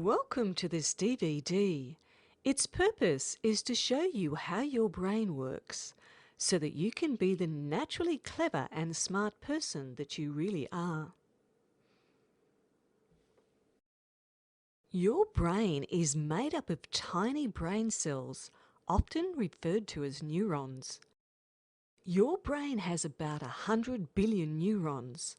Welcome to this DVD. Its purpose is to show you how your brain works so that you can be the naturally clever and smart person that you really are. Your brain is made up of tiny brain cells, often referred to as neurons. Your brain has about 100 billion neurons.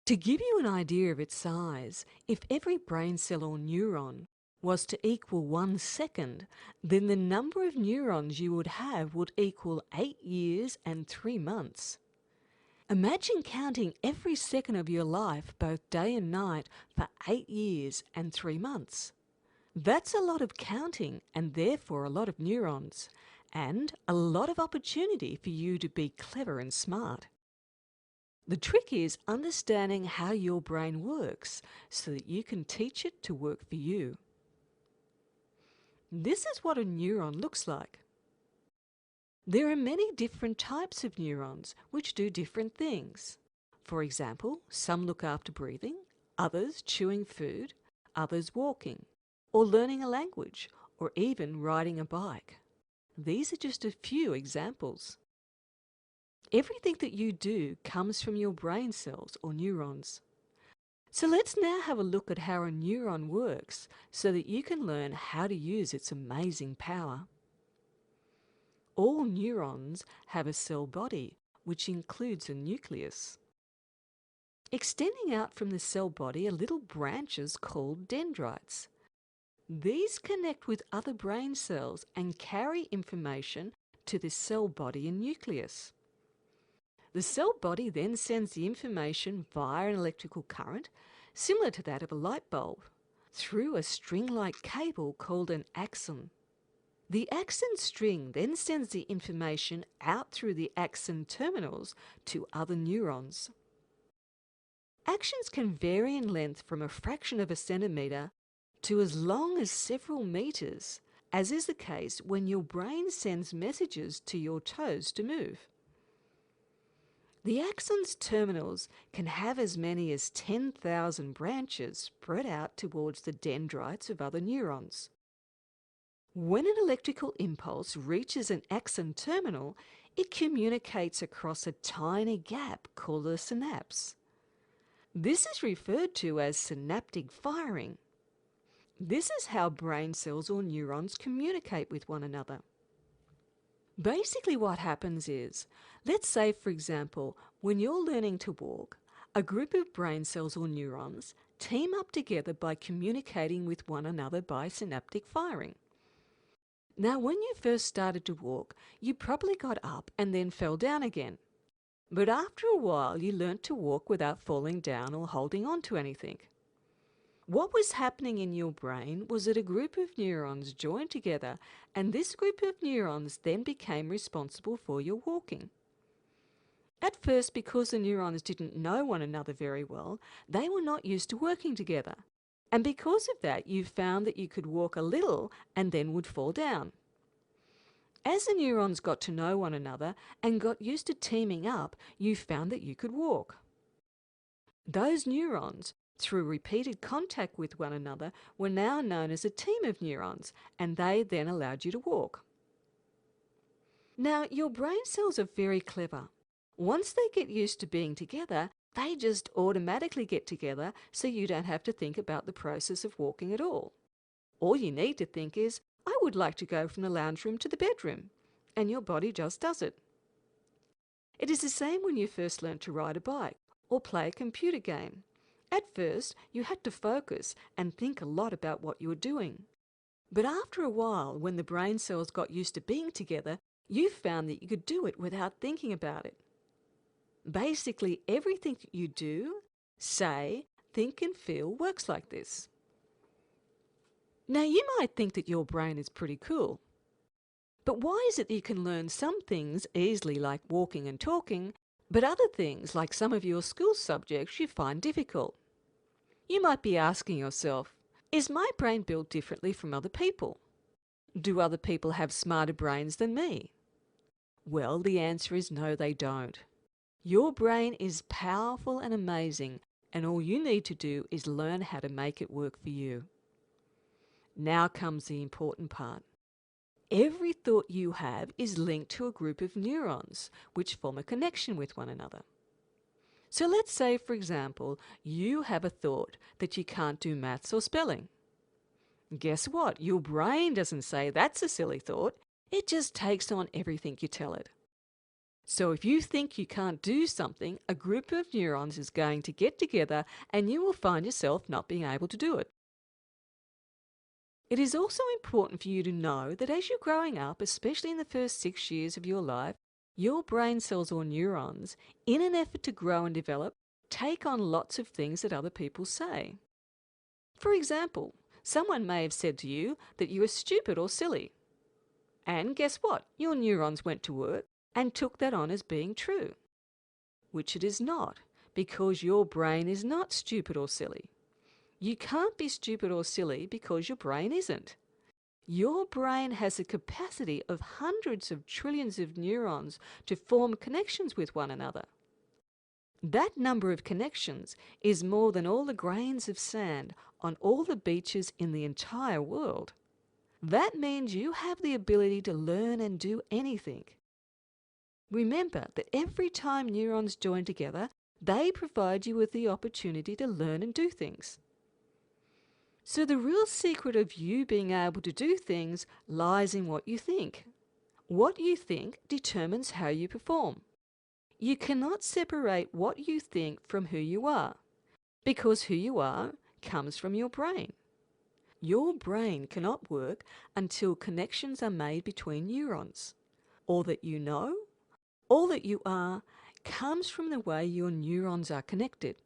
To give you an idea of its size, if every brain cell or neuron was to equal 1 second, then the number of neurons you would have would equal 8 years and 3 months. Imagine counting every second of your life, both day and night, for 8 years and 3 months. That's a lot of counting and therefore a lot of neurons, and a lot of opportunity for you to be clever and smart. The trick is understanding how your brain works so that you can teach it to work for you. This is what a neuron looks like. There are many different types of neurons which do different things. For example, some look after breathing, others chewing food, others walking, or learning a language, or even riding a bike. These are just a few examples. Everything that you do comes from your brain cells or neurons. So let's now have a look at how a neuron works so that you can learn how to use its amazing power. All neurons have a cell body, which includes a nucleus. Extending out from the cell body are little branches called dendrites. These connect with other brain cells and carry information to the cell body and nucleus. The cell body then sends the information via an electrical current, similar to that of a light bulb, through a string-like cable called an axon. The axon string then sends the information out through the axon terminals to other neurons. Actions can vary in length from a fraction of a centimetre to as long as several metres, as is the case when your brain sends messages to your toes to move. The axon's terminals can have as many as 10,000 branches spread out towards the dendrites of other neurons. When an electrical impulse reaches an axon terminal, it communicates across a tiny gap called a synapse. This is referred to as synaptic firing. This is how brain cells or neurons communicate with one another. Basically what happens is, let's say for example, when you're learning to walk, a group of brain cells or neurons team up together by communicating with one another by synaptic firing. Now when you first started to walk, you probably got up and then fell down again. But after a while you learnt to walk without falling down or holding on to anything. What was happening in your brain was that a group of neurons joined together, and this group of neurons then became responsible for your walking. At first, because the neurons didn't know one another very well, they were not used to working together. And because of that, you found that you could walk a little and then would fall down. As the neurons got to know one another and got used to teaming up, you found that you could walk. Those neurons, through repeated contact with one another, were now known as a team of neurons, and they then allowed you to walk. Now, your brain cells are very clever. Once they get used to being together, they just automatically get together, so you don't have to think about the process of walking at all. All you need to think is, I would like to go from the lounge room to the bedroom, and your body just does it. It is the same when you first learnt to ride a bike or play a computer game. At first, you had to focus and think a lot about what you were doing. But after a while, when the brain cells got used to being together, you found that you could do it without thinking about it. Basically, everything you do, say, think and feel works like this. Now, you might think that your brain is pretty cool. But why is it that you can learn some things easily, like walking and talking, but other things, like some of your school subjects, you find difficult? You might be asking yourself, is my brain built differently from other people? Do other people have smarter brains than me? Well, the answer is no, they don't. Your brain is powerful and amazing, and all you need to do is learn how to make it work for you. Now comes the important part. Every thought you have is linked to a group of neurons which form a connection with one another. So let's say, for example, you have a thought that you can't do maths or spelling. Guess what? Your brain doesn't say that's a silly thought. It just takes on everything you tell it. So if you think you can't do something, a group of neurons is going to get together and you will find yourself not being able to do it. It is also important for you to know that as you're growing up, especially in the first 6 years of your life, your brain cells or neurons, in an effort to grow and develop, take on lots of things that other people say. For example, someone may have said to you that you are stupid or silly. And guess what? Your neurons went to work and took that on as being true. Which it is not, because your brain is not stupid or silly. You can't be stupid or silly because your brain isn't. Your brain has a capacity of hundreds of trillions of neurons to form connections with one another. That number of connections is more than all the grains of sand on all the beaches in the entire world. That means you have the ability to learn and do anything. Remember that every time neurons join together, they provide you with the opportunity to learn and do things. So the real secret of you being able to do things lies in what you think. What you think determines how you perform. You cannot separate what you think from who you are, because who you are comes from your brain. Your brain cannot work until connections are made between neurons. All that you know, all that you are, comes from the way your neurons are connected.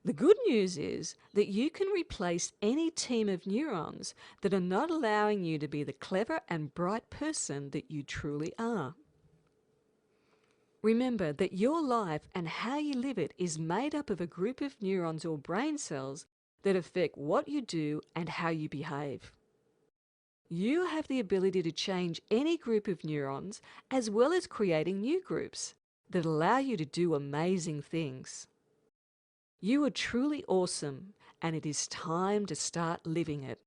The good news is that you can replace any team of neurons that are not allowing you to be the clever and bright person that you truly are. Remember that your life and how you live it is made up of a group of neurons or brain cells that affect what you do and how you behave. You have the ability to change any group of neurons as well as creating new groups that allow you to do amazing things. You are truly awesome, and it is time to start living it.